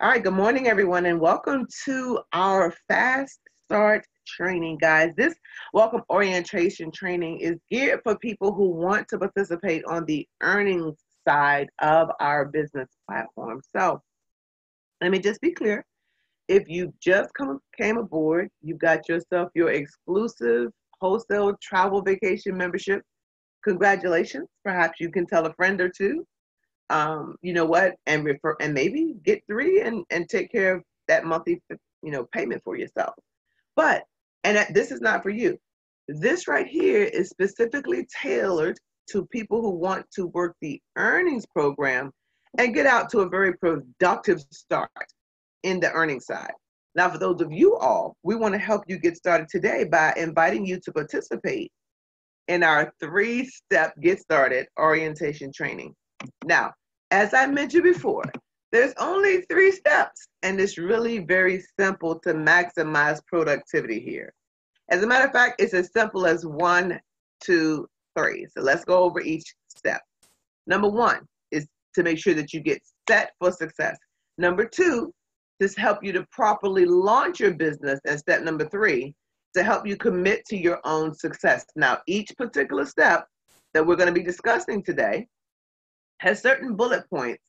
All right, good morning, everyone, and welcome to our Fast Start training, guys. This welcome orientation training is geared for people who want to participate on the earnings side of our business platform. So let me just be clear. If you just came aboard, you got yourself your exclusive wholesale travel vacation membership. Congratulations. Perhaps you can tell a friend or two, you know what, and refer, and maybe get three and take care of that monthly, payment for yourself. But, this is not for you. This right here is specifically tailored to people who want to work the earnings program and get out to a very productive start in the earnings side. Now, for those of you all, we want to help you get started today by inviting you to participate in our three-step Get Started orientation training. Now, as I mentioned before, there's only three steps, and it's really very simple to maximize productivity here. As a matter of fact, it's as simple as 1, 2, 3. So let's go over each step. Number one is to make sure that you get set for success. Number two, to help you to properly launch your business. And step number three, to help you commit to your own success. Now, each particular step that we're going to be discussing today has certain bullet points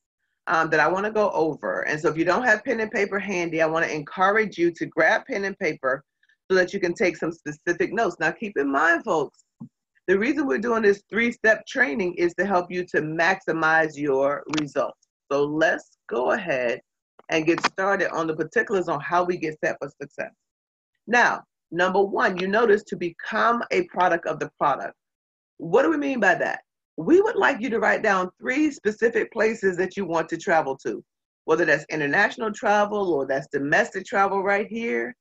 that I want to go over. And so if you don't have pen and paper handy, I want to encourage you to grab pen and paper so that you can take some specific notes. Now, keep in mind, folks, the reason we're doing this three-step training is to help you to maximize your results. So let's go ahead and get started on the particulars on how we get set for success. Now, number one, you notice to become a product of the product. What do we mean by that? We would like you to write down 3 specific places that you want to travel to, whether that's international travel or that's domestic travel right here,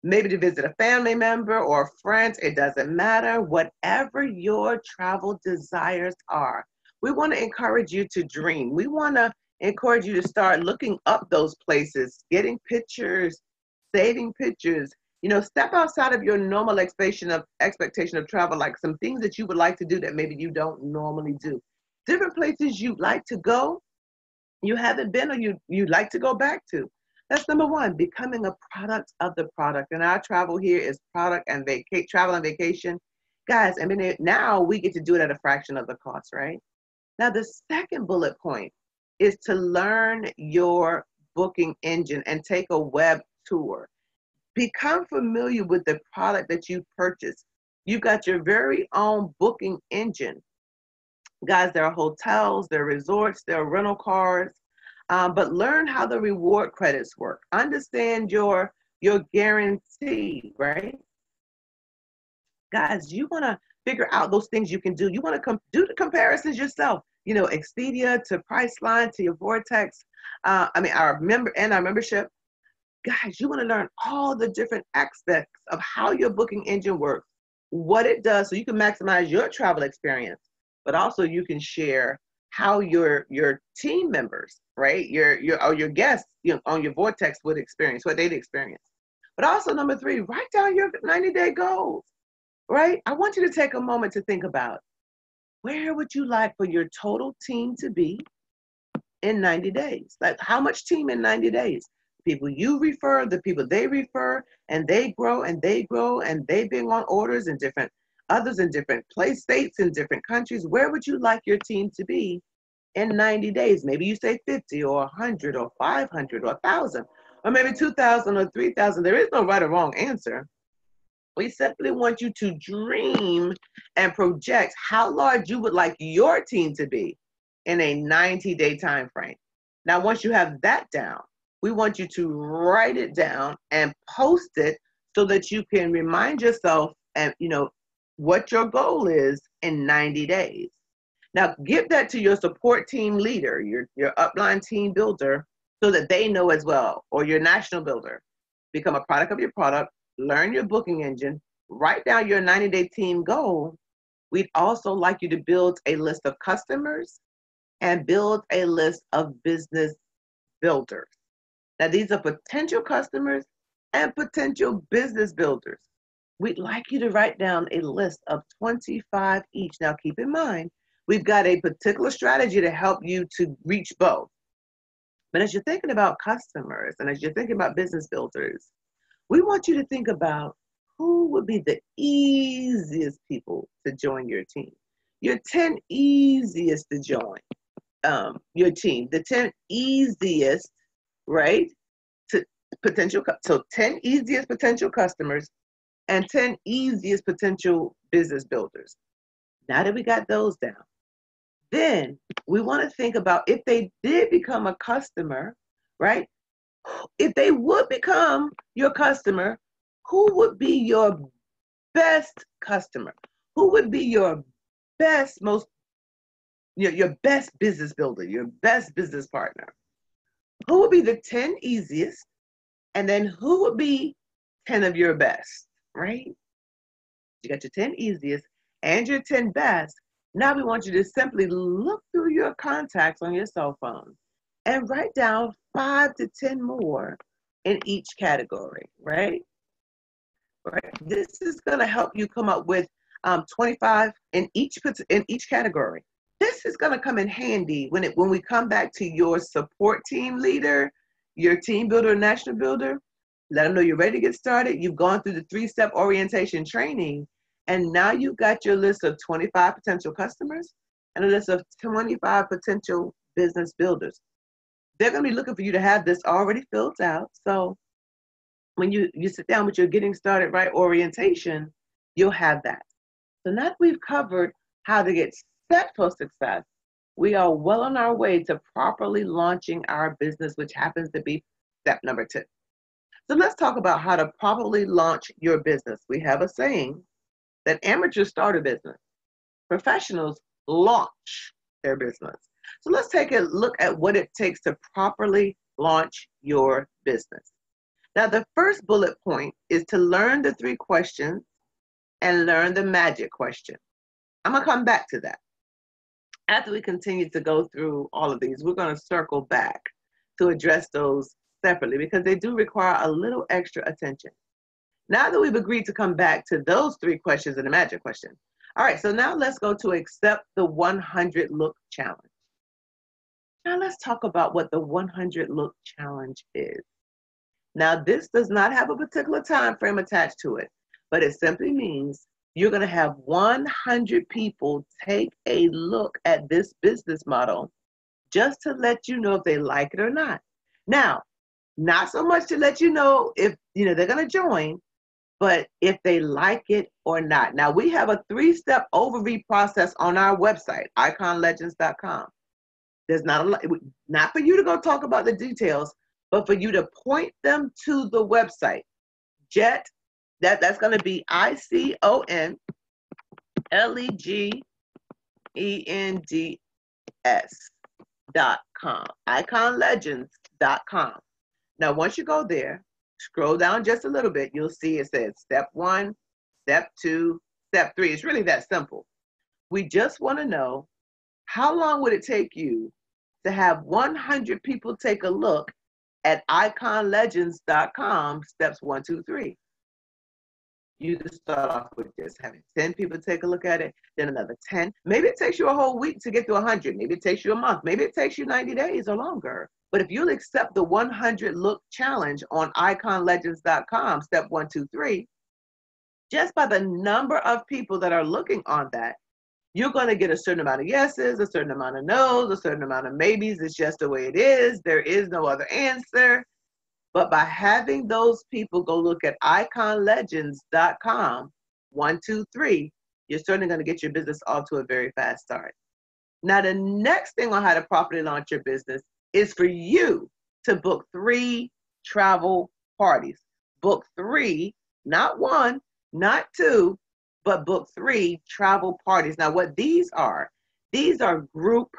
maybe to visit a family member or friends, it doesn't matter. Whatever your travel desires are, we want to encourage you to dream. We want to encourage you to start looking up those places, getting pictures, saving pictures. Step outside of your normal expectation of travel, like some things that you would like to do that maybe you don't normally do. Different places you'd like to go, you haven't been, or you'd like to go back to. That's number one, becoming a product of the product. And our travel here is product and travel and vacation. Guys, I mean, now we get to do it at a fraction of the cost, right? Now, the second bullet point is to learn your booking engine and take a web tour. Become familiar with the product that you purchased. You've got your very own booking engine. Guys, there are hotels, there are resorts, there are rental cars, but learn how the reward credits work. Understand your guarantee, right? Guys, you want to figure out those things you can do. You want to do the comparisons yourself. Expedia to Priceline to your Vortex. Our membership. Guys, you want to learn all the different aspects of how your booking engine works, what it does, so you can maximize your travel experience, but also you can share how your team members, right, your guests, on your Vortex would experience, what they'd experience. But also number 3, write down your 90-day goals, right? I want you to take a moment to think about, where would you like for your total team to be in 90 days? Like, how much team in 90 days? People you refer, the people they refer, and they grow and they grow and they bring on orders in others in different states, in different countries. Where would you like your team to be in 90 days? Maybe you say 50 or 100 or 500 or 1,000 or maybe 2,000 or 3,000. There is no right or wrong answer. We simply want you to dream and project how large you would like your team to be in a 90-day time frame. Now, once you have that down, we want you to write it down and post it so that you can remind yourself and what your goal is in 90 days. Now, give that to your support team leader, your upline team builder, so that they know as well, or your national builder. Become a product of your product, learn your booking engine, write down your 90-day team goal. We'd also like you to build a list of customers and build a list of business builders. Now, these are potential customers and potential business builders. We'd like you to write down a list of 25 each. Now, keep in mind, we've got a particular strategy to help you to reach both. But as you're thinking about customers and as you're thinking about business builders, we want you to think about who would be the easiest people to join your team. Your 10 easiest to join your team. The 10 easiest, right, to so 10 easiest potential customers and 10 easiest potential business builders. Now that we got those down, then we want to think about if they did become a customer, right? If they would become your customer, who would be your best customer? Who would be your best, your best business builder, your best business partner? Who would be the 10 easiest? And then who would be 10 of your best, right? You got your 10 easiest and your 10 best. Now we want you to simply look through your contacts on your cell phone and write down 5 to 10 more in each category, right? Right. This is going to help you come up with 25 in each category. This is going to come in handy when we come back to your support team leader, your team builder, national builder. Let them know you're ready to get started. You've gone through the 3-step orientation training, and now you've got your list of 25 potential customers and a list of 25 potential business builders. They're going to be looking for you to have this already filled out. So when you sit down with your getting started right orientation, you'll have that. So now that we've covered how to get set for success, we are well on our way to properly launching our business, which happens to be step number 2. So let's talk about how to properly launch your business. We have a saying that amateurs start a business, professionals launch their business. So let's take a look at what it takes to properly launch your business. Now, the first bullet point is to learn the 3 questions and learn the magic question. I'm going to come back to that. After we continue to go through all of these, we're going to circle back to address those separately because they do require a little extra attention. Now that we've agreed to come back to those 3 questions and the magic question. All right, so now let's go to accept the 100 look challenge. Now let's talk about what the 100 look challenge is. Now, this does not have a particular time frame attached to it, but it simply means you're going to have 100 people take a look at this business model just to let you know if they like it or not. Now, not so much to let you know if they're going to join, but if they like it or not. Now, we have a 3-step overview process on our website, iconlegends.com. There's not for you to go talk about the details, but for you to point them to the website. That's going to be iconlegends.com, iconlegends.com. Now, once you go there, scroll down just a little bit, you'll see it says step 1, step 2, step 3. It's really that simple. We just want to know, how long would it take you to have 100 people take a look at iconlegends.com, steps 1, 2, 3. You can start off with just having 10 people take a look at it, then another 10. Maybe it takes you a whole week to get to 100. Maybe it takes you a month. Maybe it takes you 90 days or longer. But if you'll accept the 100 look challenge on iconlegends.com, step 1, 2, 3, just by the number of people that are looking on that, you're going to get a certain amount of yeses, a certain amount of no's, a certain amount of maybes. It's just the way it is. There is no other answer. But by having those people go look at iconlegends.com, 1, 2, 3, you're certainly going to get your business off to a very fast start. Now, the next thing on how to properly launch your business is for you to book 3 travel parties. Book 3, not 1, not 2, but book 3 travel parties. Now, what these are group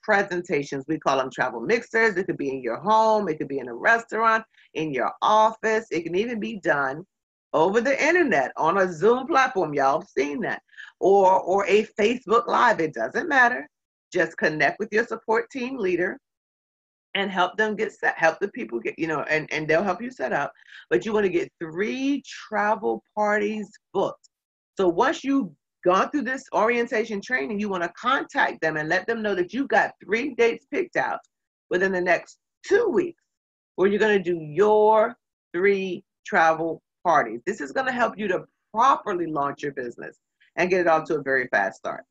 presentations. We call them travel mixers. It could be in your home. It could be in a restaurant, in your office. It can even be done over the internet on a Zoom platform. Y'all have seen that. Or a Facebook Live. It doesn't matter. Just connect with your support team leader and help them get set, help the people get, and they'll help you set up. But you want to get 3 travel parties booked. So once you've gone through this orientation training, you want to contact them and let them know that you've got 3 dates picked out within the next 2 weeks where you're going to do your 3 travel parties. This is going to help you to properly launch your business and get it off to a very fast start.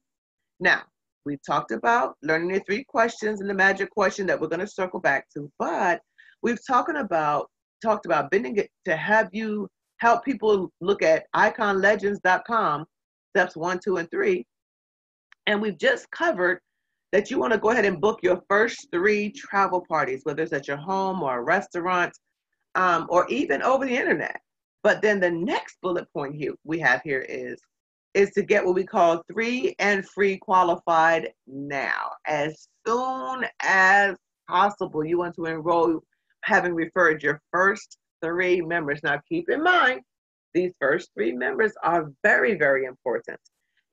Now, we talked about learning the 3 questions and the magic question that we're going to circle back to, but we've talked about bending it to have you help people look at iconlegends.com, steps 1, 2, and 3. And we've just covered that you want to go ahead and book your first 3 travel parties, whether it's at your home or a restaurant, or even over the internet. But then the next bullet point here we have here is to get what we call 3 and free qualified now. As soon as possible, you want to enroll having referred your first 3 members. Now keep in mind, these first 3 members are very, very important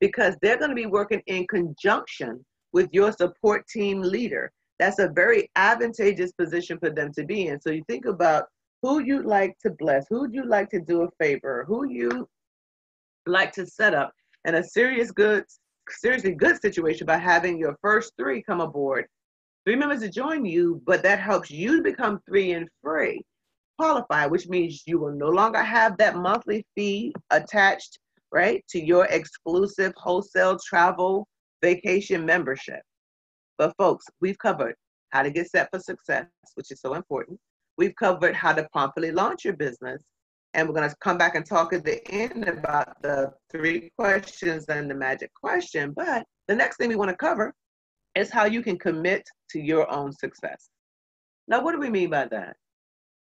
because they're going to be working in conjunction with your support team leader. That's a very advantageous position for them to be in. So you think about who you'd like to bless, who you like to do a favor, who you like to set up in a seriously good situation by having your first 3 come aboard, 3 members to join you, but that helps you to become 3 and free qualified, which means you will no longer have that monthly fee attached, right, to your exclusive wholesale travel vacation membership. But folks, we've covered how to get set for success, which is so important. We've covered how to properly launch your business. And we're going to come back and talk at the end about the 3 questions and the magic question. But the next thing we want to cover is how you can commit to your own success. Now, what do we mean by that?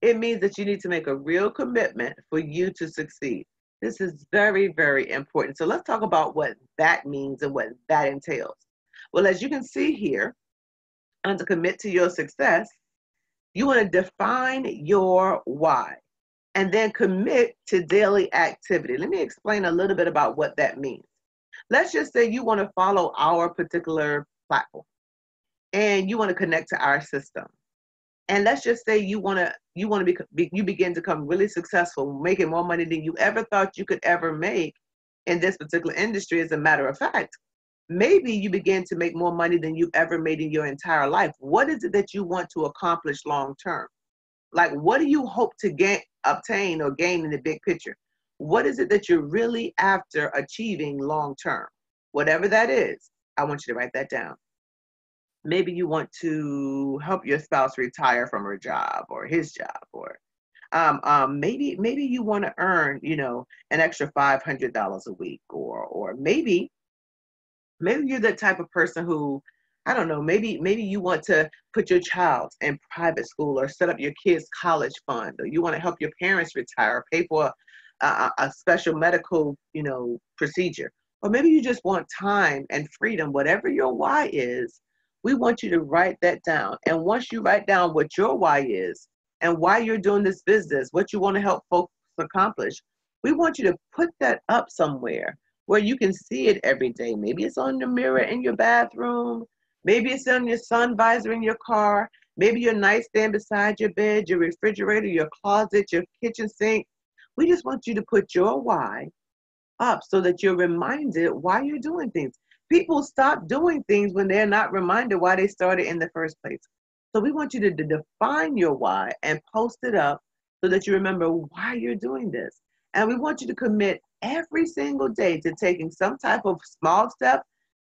It means that you need to make a real commitment for you to succeed. This is very, very important. So let's talk about what that means and what that entails. Well, as you can see here, under commit to your success, you want to define your why and then commit to daily activity. Let me explain a little bit about what that means. Let's just say you want to follow our particular platform and you want to connect to our system. And let's just say you begin to become really successful, making more money than you ever thought you could ever make in this particular industry. As a matter of fact, maybe you begin to make more money than you've ever made in your entire life. What is it that you want to accomplish long term? Like, what do you hope to obtain or gain in the big picture? What is it that you're really after achieving long term? Whatever that is, I want you to write that down. Maybe you want to help your spouse retire from her job or his job, or maybe you want to earn, an extra $500 a week, or maybe you're the type of person who, I don't know, maybe you want to put your child in private school or set up your kids' college fund, or you want to help your parents retire, or pay for a special medical, procedure, or maybe you just want time and freedom. Whatever your why is, we want you to write that down. And once you write down what your why is and why you're doing this business, what you want to help folks accomplish, we want you to put that up somewhere where you can see it every day. Maybe it's on the mirror in your bathroom. Maybe it's on your sun visor in your car. Maybe your nightstand beside your bed, your refrigerator, your closet, your kitchen sink. We just want you to put your why up so that you're reminded why you're doing things. People stop doing things when they're not reminded why they started in the first place. So we want you to define your why and post it up so that you remember why you're doing this. And we want you to commit every single day to taking some type of small step,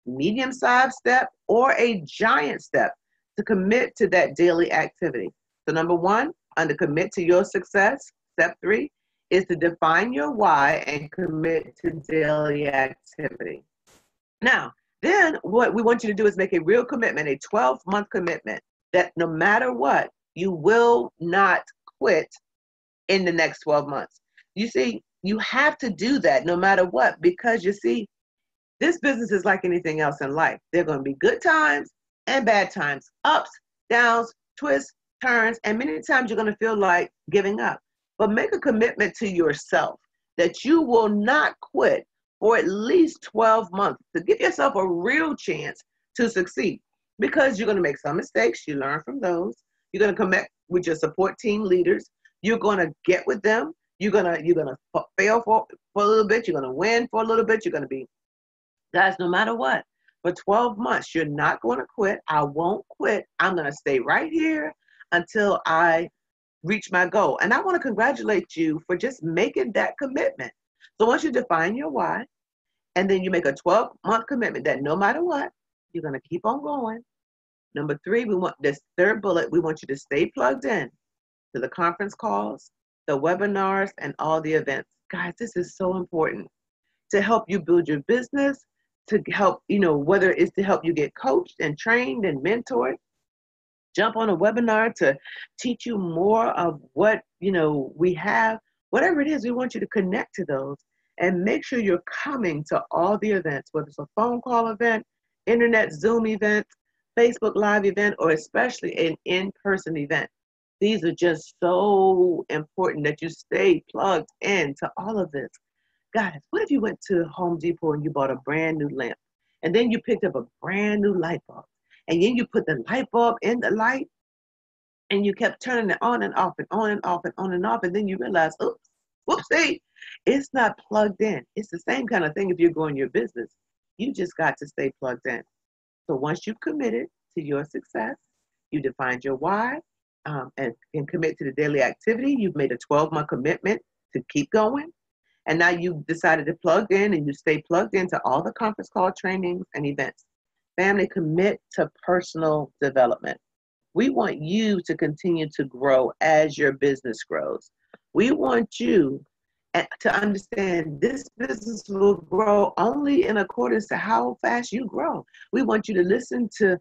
medium-sized step, or a giant step to commit to that daily activity. So number 1, under commit to your success, step 3 is to define your why and commit to daily activity. Now, then what we want you to do is make a real commitment, a 12-month commitment, that no matter what, you will not quit in the next 12 months. You see, you have to do that no matter what, because you see, this business is like anything else in life. There are going to be good times and bad times, ups, downs, twists, turns, and many times you're going to feel like giving up. But make a commitment to yourself that you will not quit for at least 12 months to give yourself a real chance to succeed, because you're going to make some mistakes. You learn from those. You're going to connect with your support team leaders. You're going to get with them. You're going to fail for a little bit. You're going to win for a little bit. You're going to be, guys, no matter what, for 12 months, you're not going to quit. I won't quit. I'm going to stay right here. until I reach my goal. And I want to congratulate you for just making that commitment. So once you define your why, and then you make a 12-month commitment that no matter what, you're going to keep on going. Number 3, we want this third bullet, we want you to stay plugged in to the conference calls, the webinars, and all the events. Guys, this is so important to help you build your business, to help, whether it's to help you get coached and trained and mentored, jump on a webinar to teach you more of what, we have, whatever it is, we want you to connect to those and make sure you're coming to all the events, whether it's a phone call event, internet Zoom event, Facebook Live event, or especially an in-person event. These are just so important that you stay plugged into all of this. Guys, what if you went to Home Depot and you bought a brand new lamp, and then you picked up a brand new light bulb, and then you put the light bulb in the light, and you kept turning it on and off and on and off and on and off, and then you realize, oops, whoopsie, it's not plugged in. It's the same kind of thing if you're growing your business. You just got to stay plugged in. So once you've committed to your success, you defined your why, and commit to the daily activity, you've made a 12-month commitment to keep going. And now you've decided to plug in, and you stay plugged into all the conference call trainings and events. Family, commit to personal development. We want you to continue to grow as your business grows. We want you to understand this business will grow only in accordance to how fast you grow. We want you to listen to,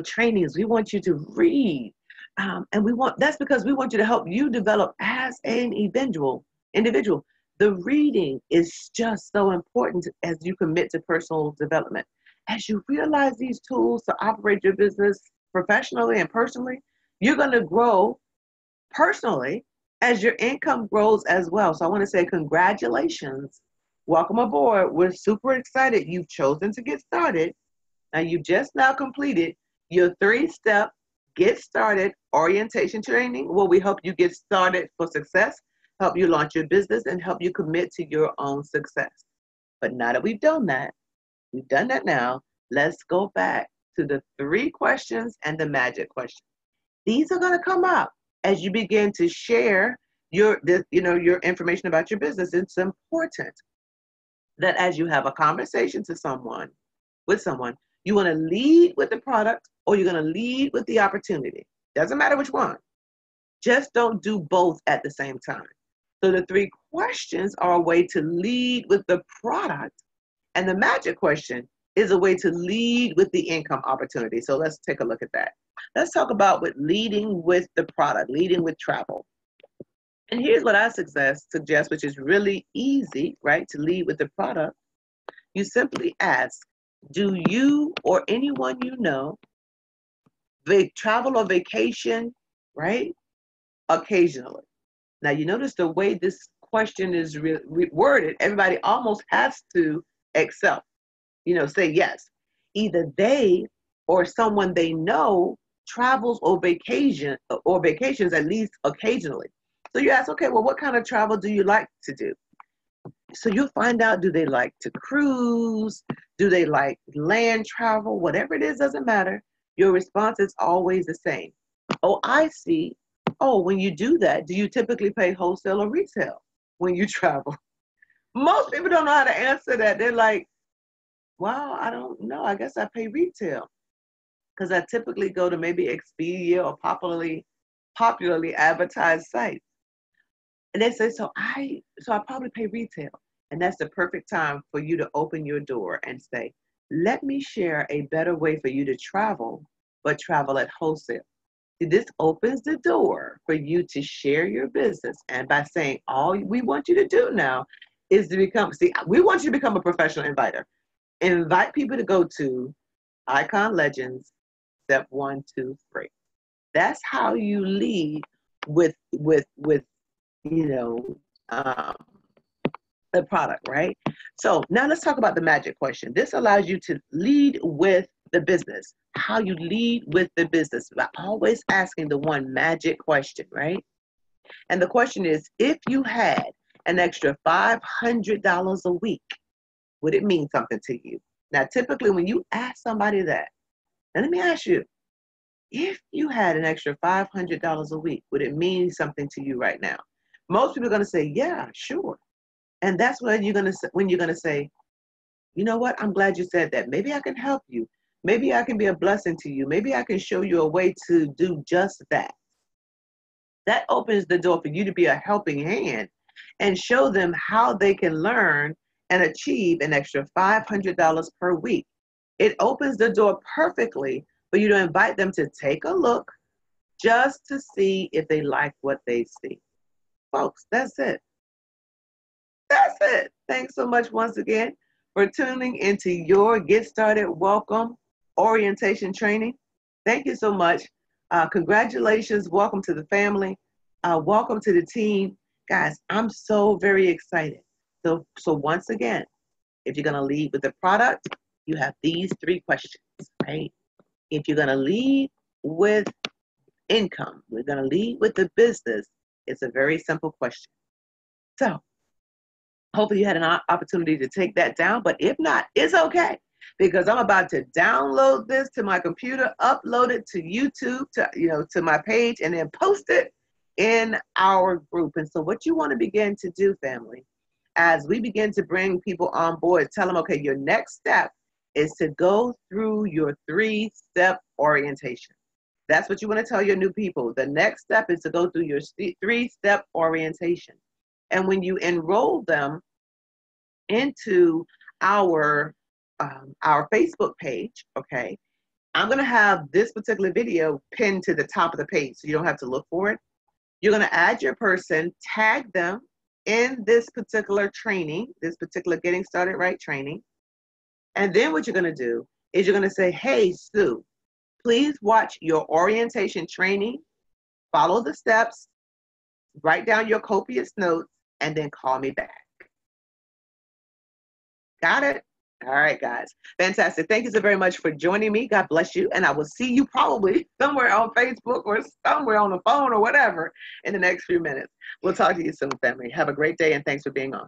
trainings. We want you to read. And that's because we want you to help you develop as an individual. The reading is just so important as you commit to personal development. As you realize these tools to operate your business professionally and personally, you're going to grow personally as your income grows as well. So I want to say congratulations. Welcome aboard. We're super excited. You've chosen to get started. Now you've just now completed your 3-step Get Started orientation training, where we help you get started for success, help you launch your business, and help you commit to your own success. But now that we've done that now, let's go back to the 3 questions and the magic question. These are going to come up as you begin to share your information about your business. It's important that as you have a conversation with someone, you want to lead with the product or you're going to lead with the opportunity. Doesn't matter which one. Just don't do both at the same time. So the 3 questions are a way to lead with the product, and the magic question is a way to lead with the income opportunity. So let's take a look at that. Let's talk about leading with the product, leading with travel. And here's what I suggest, which is really easy, right, to lead with the product. You simply ask, do you or anyone you know travel or vacation, right, occasionally? Now, you notice the way this question is worded, everybody almost has to accept, say yes. Either they or someone they know travels or vacations at least occasionally. So you ask, okay, well, what kind of travel do you like to do? So you'll find out, do they like to cruise? Do they like land travel? Whatever it is, doesn't matter. Your response is always the same. Oh, I see. Oh, when you do that, do you typically pay wholesale or retail when you travel? Most people don't know how to answer that. They're like, wow, I don't know. I guess I pay retail because I typically go to maybe Expedia or popularly advertised sites. And they say, so I probably pay retail. And that's the perfect time for you to open your door and say, let me share a better way for you to travel, but travel at wholesale. See, this opens the door for you to share your business. And by saying all we want you to do now is we want you to become a professional inviter. Invite people to go to Icon Legends, step 1, 2, 3. That's how you lead with the product, right? So now let's talk about the magic question. This allows you to lead with the business. How you lead with the business by always asking the one magic question, right? And the question is, if you had an extra $500 a week, would it mean something to you? Now, typically when you ask somebody that, and let me ask you, if you had an extra $500 a week, would it mean something to you right now? Most people are going to say, yeah, sure. And that's when you're going to say, you know what? I'm glad you said that. Maybe I can help you. Maybe I can be a blessing to you. Maybe I can show you a way to do just that. That opens the door for you to be a helping hand and show them how they can learn and achieve an extra $500 per week. It opens the door perfectly for you to invite them to take a look just to see if they like what they see. Folks, that's it. That's it. Thanks so much once again for tuning into your Get Started Welcome orientation training. Thank you so much. Congratulations. Welcome to the family. Welcome to the team. Guys, I'm so very excited. So once again, if you're going to lead with the product, you have these 3 questions, right? If you're going to lead with income, we're going to lead with the business. It's a very simple question. So hopefully you had an opportunity to take that down, but if not, it's okay, because I'm about to download this to my computer, upload it to YouTube, to my page, and then post it in our group. And so what you want to begin to do, family, as we begin to bring people on board, tell them, okay, your next step is to go through your 3-step orientation. That's what you want to tell your new people. The next step is to go through your 3-step orientation. And when you enroll them into our Facebook page, okay, I'm going to have this particular video pinned to the top of the page so you don't have to look for it. You're going to add your person, tag them in this particular training, this particular Getting Started Right training. And then what you're going to do is you're going to say, hey, Sue, please watch your orientation training, follow the steps, write down your copious notes, and then call me back. Got it? All right, guys. Fantastic. Thank you so very much for joining me. God bless you. And I will see you probably somewhere on Facebook or somewhere on the phone or whatever in the next few minutes. We'll talk to you soon, family. Have a great day, and thanks for being on.